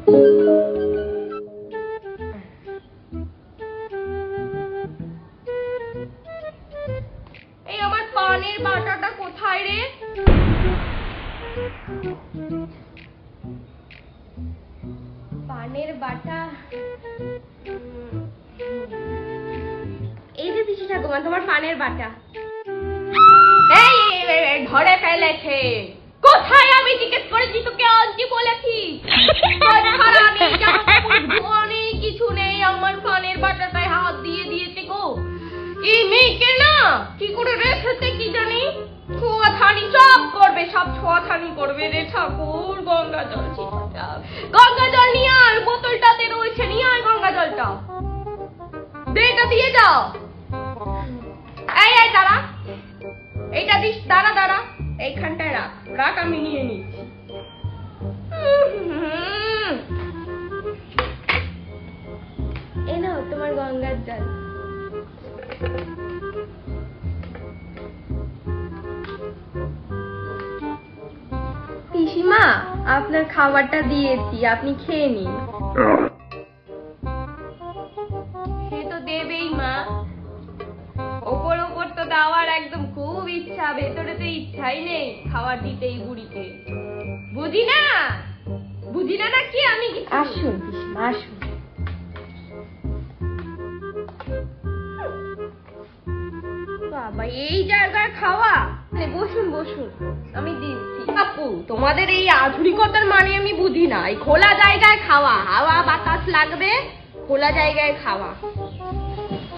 এই আমার পানের বাটাটা কোথায় রে? পানের বাটা এই যে পিসি ঠাকুমা, তোমার পানের বাটা। এই ধরে ফেলেছে। কোথায়? আমি জিজ্ঞেস করেছি তোকে, আজকে বলেছি অনেক কিছু নেই, আমার পানের বাটাটায় হাত দিয়ে দিয়েছে গো। এই মেয়েকে না কি করে রেখেছে কি জানি, ছোঁয়াছানি সব করবে, সব ছোঁয়াছানি করবে রে ঠাকুর। গঙ্গা জল, গঙ্গা জল নিয়ে আয়, বোতলটাতে রয়েছে, নিয়ে আয় গঙ্গা জলটা, এটা দিয়ে যাও। এই দাঁড়া, এইটা দিস, দাঁড়া দাঁড়া, এইখানটায় রাখ রাখ, আমি নিয়ে নিচ্ছি। এই নাও তোমার গঙ্গার জল। পিসিমা, আপনার খাবারটা দিয়েছি, আপনি খেয়ে নিন। সে তো দেবেই মা, ওপর ওপর তো দেওয়ার একদম খুব ইচ্ছা, ভেতরে তো ইচ্ছাই নেই খাবার দিতেই বুড়িকে। বুঝি না নাকি আমি? আসুন পিসিমা আসুন। বাবা, এই জায়গায় খাওয়া? বসুন বসুন, আমি দিচ্ছি। আপু, তোমাদের এই আধুনিকতার মানে আমি বুঝি না। এই খোলা জায়গায় খাওয়া, হাওয়া বাতাস লাগবে, খোলা জায়গায় খাওয়া।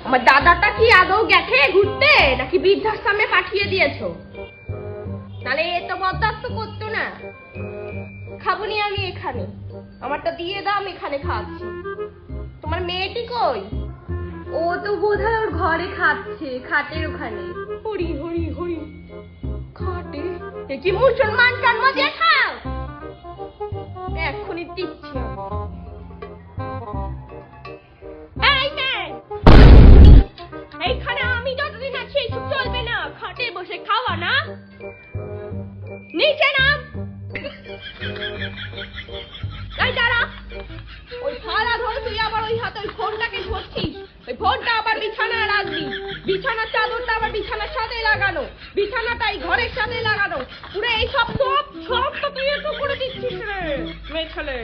আমার দাদাটা কি আদৌ গেছে ঘুরতে, নাকি বৃদ্ধাশ্রমে পাঠিয়ে দিয়েছো? তাহলে এ তো বরদাস্ত করতো না। খাবনি আমি এখানে, আমারটা দিয়ে দাও, আমি এখানে খাচ্ছি। তোমার মেয়েটি কই? ও তো বোধহয় ওর ঘরে খাচ্ছে, খাটের ওখানে। হরি হরি হরি, খাটে? এ কি মুসলমান জন্ম দিয়ে খাও? এক্ষুনি দিচ্ছি। এইখানে আমি যতদিন আছি এইসব চলবে না, খাটে বসে খাওয়া না। নিচে নাম। এই দাঁড়া, ওই থালা ধরে তুই আবার ওই হাতে ওই ফোনটাকে ধরছিস। ওই ফোনটা আবার বিছানায় রাখবি, বিছানার চাদরটা আবার বিছানার সাথে লাগানো, বিছানাটা এই ঘরের সাথে লাগানো, পুরো এই সব তো তুই একটু করে দিচ্ছিস রে মেয়ে ছেলে।